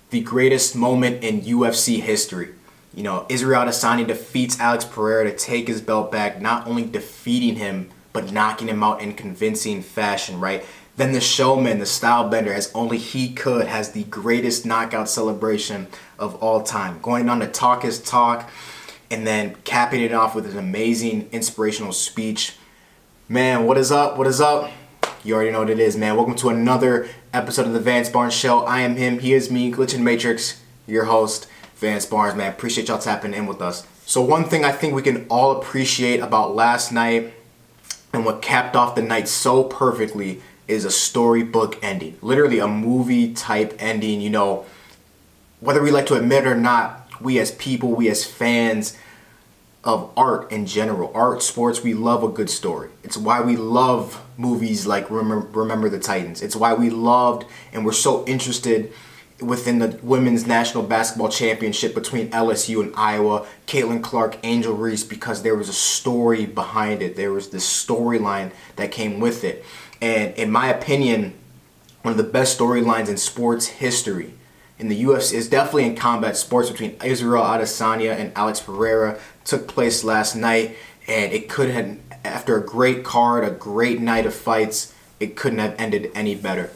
the greatest moment in UFC history. Israel Adesanya defeats Alex Pereira to take his belt back, not only defeating him, but knocking him out in convincing fashion, right? Then the showman, the style bender, as only he could, has the greatest knockout celebration of all time. Going on to talk his talk, and then capping it off with an amazing inspirational speech. Man, what is up? What is up? You already know what it is, man. Welcome to another episode of the Vance Barnes Show. I am him, he is me, Glitch and Matrix, your host, Vance Barnes, man. Appreciate y'all tapping in with us. So one thing I think we can all appreciate about last night and what capped off the night so perfectly is a storybook ending. Literally a movie type ending. Whether we like to admit it or not, we as people, we as fans of art in general, art, sports, we love a good story. It's why we love movies like Remember the Titans. It's why we loved and we're so interested within the Women's National Basketball Championship between LSU and Iowa, Caitlin Clark, Angel Reese, because there was a story behind it. There was this storyline that came with it. And in my opinion, one of the best storylines in sports history in the UFC is definitely in combat sports between Israel Adesanya and Alex Pereira. Took place last night, and it could have, after a great card, a great night of fights, it couldn't have ended any better.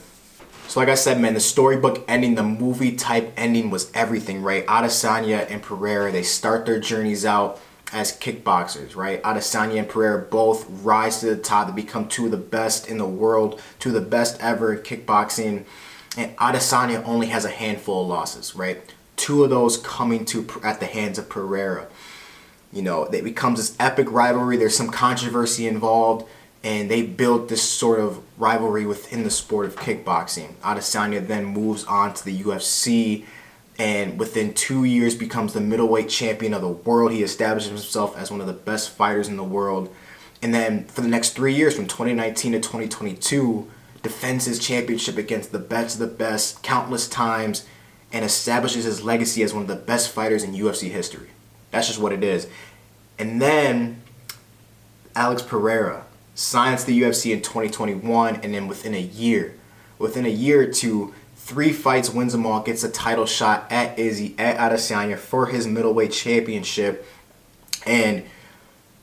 So like I said, man, the storybook ending, the movie type ending was everything, right? Adesanya and Pereira, they start their journeys out as kickboxers, right? Adesanya and Pereira both rise to the top to become two of the best in the world, two of the best ever in kickboxing. And Adesanya only has a handful of losses, right? Two of those coming at the hands of Pereira. It becomes this epic rivalry. There's some controversy involved, and they built this sort of rivalry within the sport of kickboxing. Adesanya then moves on to the UFC, and within 2 years becomes the middleweight champion of the world. He establishes himself as one of the best fighters in the world. And then for the next 3 years, from 2019 to 2022, defends his championship against the best of the best countless times and establishes his legacy as one of the best fighters in UFC history. That's just what it is. And then Alex Pereira signs the UFC in 2021, and then within a year or two, 3 fights, wins them all, gets a title shot at Adesanya for his middleweight championship. And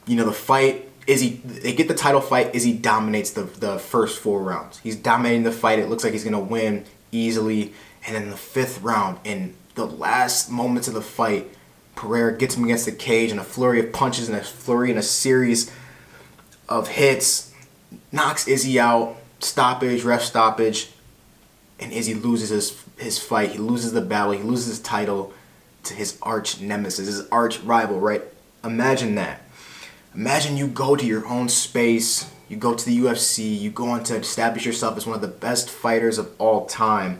the fight, they get the title fight. Izzy dominates the first 4 rounds. He's dominating the fight. It looks like he's gonna win easily. And then the 5th round, in the last moments of the fight, Pereira gets him against the cage in a flurry of punches and a series of hits, knocks Izzy out, ref stoppage, and Izzy loses his fight. He loses the battle. He loses his title to his arch nemesis, his arch rival, right? Imagine that. Imagine you go to your own space, you go to the UFC, you go on to establish yourself as one of the best fighters of all time,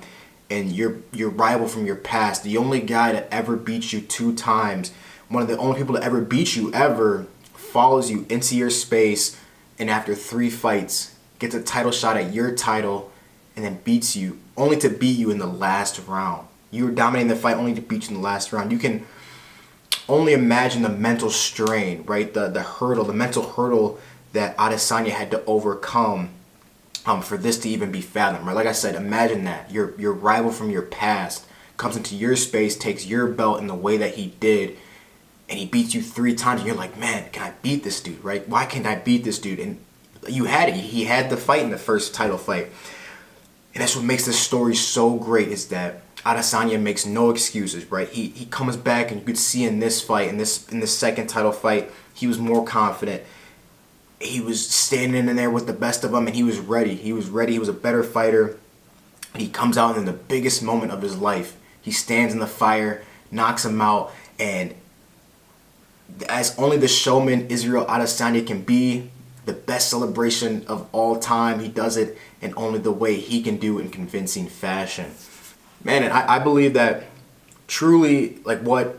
and your rival from your past, the only guy that ever beat you 2 times, one of the only people to ever beat you ever, follows you into your space, and after 3 fights, gets a title shot at your title, and then beats you, only to beat you in the last round. You were dominating the fight only to beat you in the last round. You can only imagine the mental strain, right? The mental hurdle that Adesanya had to overcome for this to even be fathomed, right? Like I said, imagine that. Your rival from your past comes into your space, takes your belt in the way that he did, and he beats you 3 times, and you're like, man, can I beat this dude, right? Why can't I beat this dude? And you had it. He had the fight in the first title fight. And that's what makes this story so great, is that Adesanya makes no excuses, right? He comes back, and you could see in this fight, in this second title fight, he was more confident. He was standing in there with the best of them, and he was ready. He was a better fighter. He comes out in the biggest moment of his life. He stands in the fire, knocks him out, and as only the showman Israel Adesanya can be, the best celebration of all time, he does it in only the way he can do in convincing fashion. Man, and I believe that truly, like, what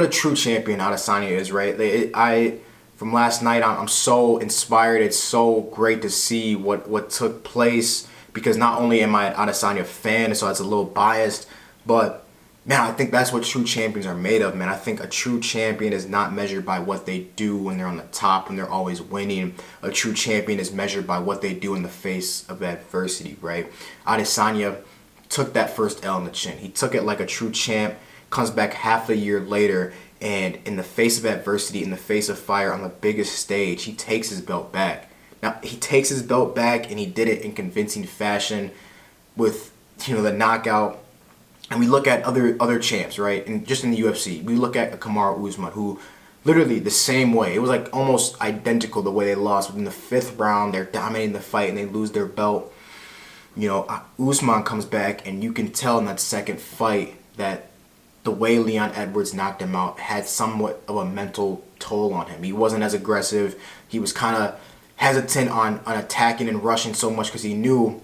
a true champion Adesanya is, right? From last night, I'm so inspired. It's so great to see what took place, because not only am I an Adesanya fan, so it's a little biased, but man, I think that's what true champions are made of, man. I think a true champion is not measured by what they do when they're on the top, when they're always winning. A true champion is measured by what they do in the face of adversity, right? Adesanya took that first L in the chin. He took it like a true champ, comes back half a year later, and in the face of adversity, in the face of fire, on the biggest stage, he takes his belt back. Now, he takes his belt back, and he did it in convincing fashion with, the knockout. And we look at other champs, right? And just in the UFC, we look at Kamaru Usman, who literally the same way. It was like almost identical the way they lost. Within the 5th round, they're dominating the fight and they lose their belt. Usman comes back, and you can tell in that second fight that the way Leon Edwards knocked him out had somewhat of a mental toll on him. He wasn't as aggressive. He was kind of hesitant on attacking and rushing so much because he knew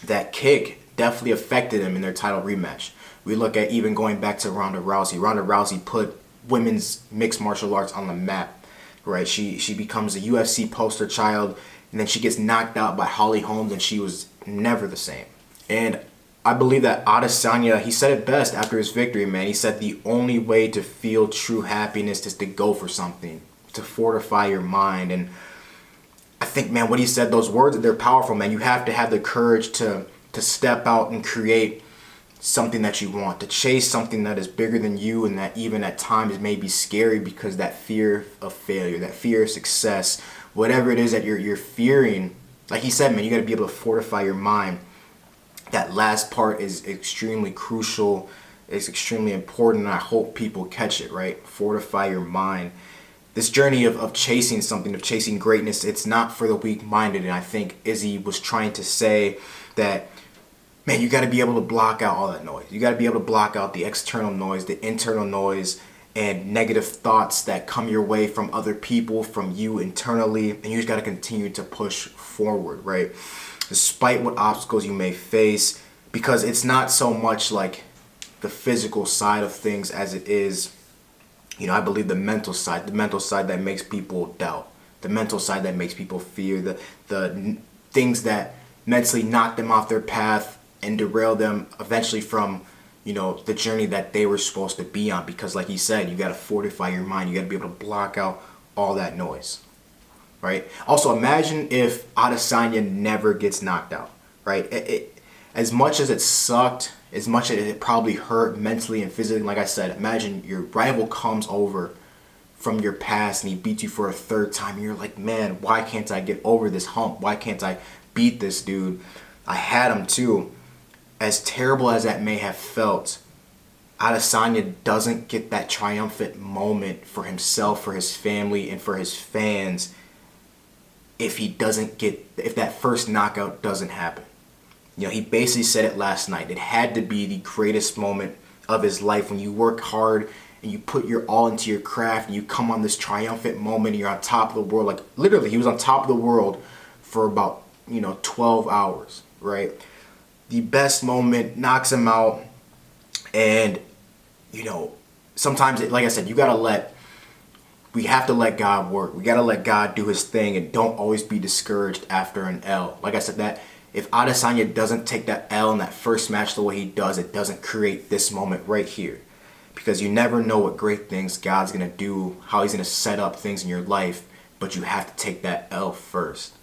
that kick definitely affected him in their title rematch. We look at even going back to Ronda Rousey. Ronda Rousey put women's mixed martial arts on the map, right? She becomes a UFC poster child, and then she gets knocked out by Holly Holmes, and she was never the same. And I believe that Adesanya, he said it best after his victory, man. He said the only way to feel true happiness is to go for something, to fortify your mind. And I think, man, what he said, those words, they're powerful, man. You have to have the courage to step out and create something that you want, to chase something that is bigger than you, and that even at times may be scary because that fear of failure, that fear of success, whatever it is that you're fearing, like he said, man, you got to be able to fortify your mind. That last part is extremely crucial. It's extremely important, and I hope people catch it, right? Fortify your mind. This journey of chasing something, of chasing greatness, it's not for the weak-minded, and I think Izzy was trying to say that, man, you got to be able to block out all that noise. You got to be able to block out the external noise, the internal noise, and negative thoughts that come your way from other people, from you internally, and you just got to continue to push forward, right? Despite what obstacles you may face, because it's not so much like the physical side of things as it is, I believe the mental side that makes people doubt, the mental side that makes people fear, the things that mentally knock them off their path and derail them eventually from, the journey that they were supposed to be on. Because like he said, you got to fortify your mind. You got to be able to block out all that noise, right? Also, imagine if Adesanya never gets knocked out, right? As much as it sucked, as much as it probably hurt mentally and physically, like I said, imagine your rival comes over from your past and he beats you for a 3rd time, and you're like, man, why can't I get over this hump? Why can't I beat this dude? I had him too. As terrible as that may have felt, Adesanya doesn't get that triumphant moment for himself, for his family, and for his fans if that first knockout doesn't happen. He basically said it last night. It had to be the greatest moment of his life when you work hard and you put your all into your craft and you come on this triumphant moment and you're on top of the world. Like literally, he was on top of the world for about 12 hours, right? The best moment, knocks him out, and sometimes like I said, we have to let God work. We got to let God do his thing, and don't always be discouraged after an L. Like I said, that if Adesanya doesn't take that L in that first match the way he does, it doesn't create this moment right here. Because you never know what great things God's going to do, how he's going to set up things in your life, but you have to take that L first.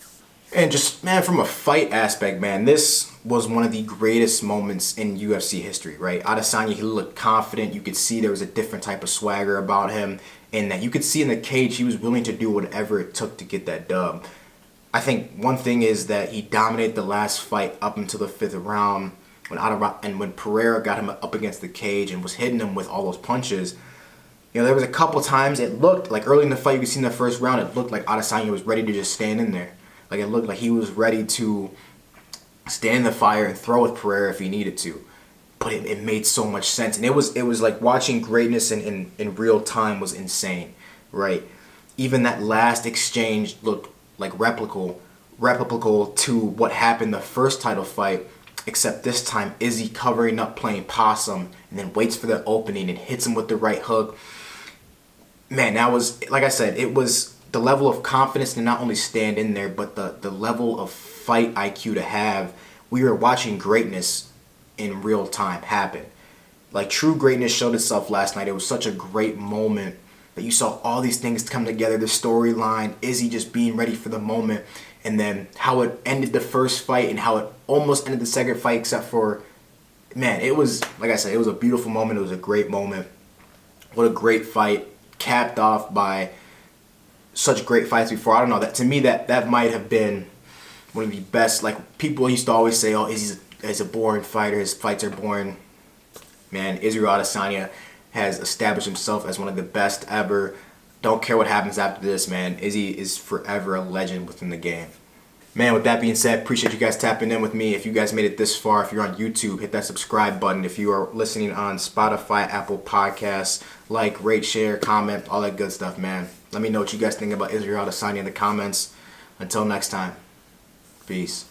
And just, man, from a fight aspect, man, this was one of the greatest moments in UFC history, right? Adesanya, he looked confident. You could see there was a different type of swagger about him, and that you could see in the cage he was willing to do whatever it took to get that dub. I think one thing is that he dominated the last fight up until the 5th round when Pereira got him up against the cage and was hitting him with all those punches. There was a couple times it looked like early in the fight, you could see in the first round, it looked like Adesanya was ready to just stand in there. Like it looked like he was ready to stand in the fire and throw with Pereira if he needed to. But it made so much sense. And it was like watching greatness in real time was insane, right? Even that last exchange looked like replicable to what happened the first title fight, except this time Izzy covering up playing possum and then waits for the opening and hits him with the right hook. Man, that was, like I said, it was the level of confidence to not only stand in there, but the level of fight IQ to have. We were watching greatness in real time happen. Like true greatness showed itself last night. It was such a great moment that you saw all these things come together, the storyline, Izzy just being ready for the moment, and then how it ended the first fight and how it almost ended the second fight, except for man, it was, like I said, it was a beautiful moment. It was a great moment. What a great fight, capped off by such great fights before. I don't know, that to me that might have been one of the best. Like, people used to always say, oh, he's a boring fighter, his fights are boring. Man, Israel Adesanya has established himself as one of the best ever. Don't care what happens after this, man. Izzy is forever a legend within the game. Man, with that being said, appreciate you guys tapping in with me. If you guys made it this far, if you're on YouTube, hit that subscribe button. If you are listening on Spotify, Apple Podcasts, like, rate, share, comment, all that good stuff, man. Let me know what you guys think about Israel Adesanya in the comments. Until next time, peace.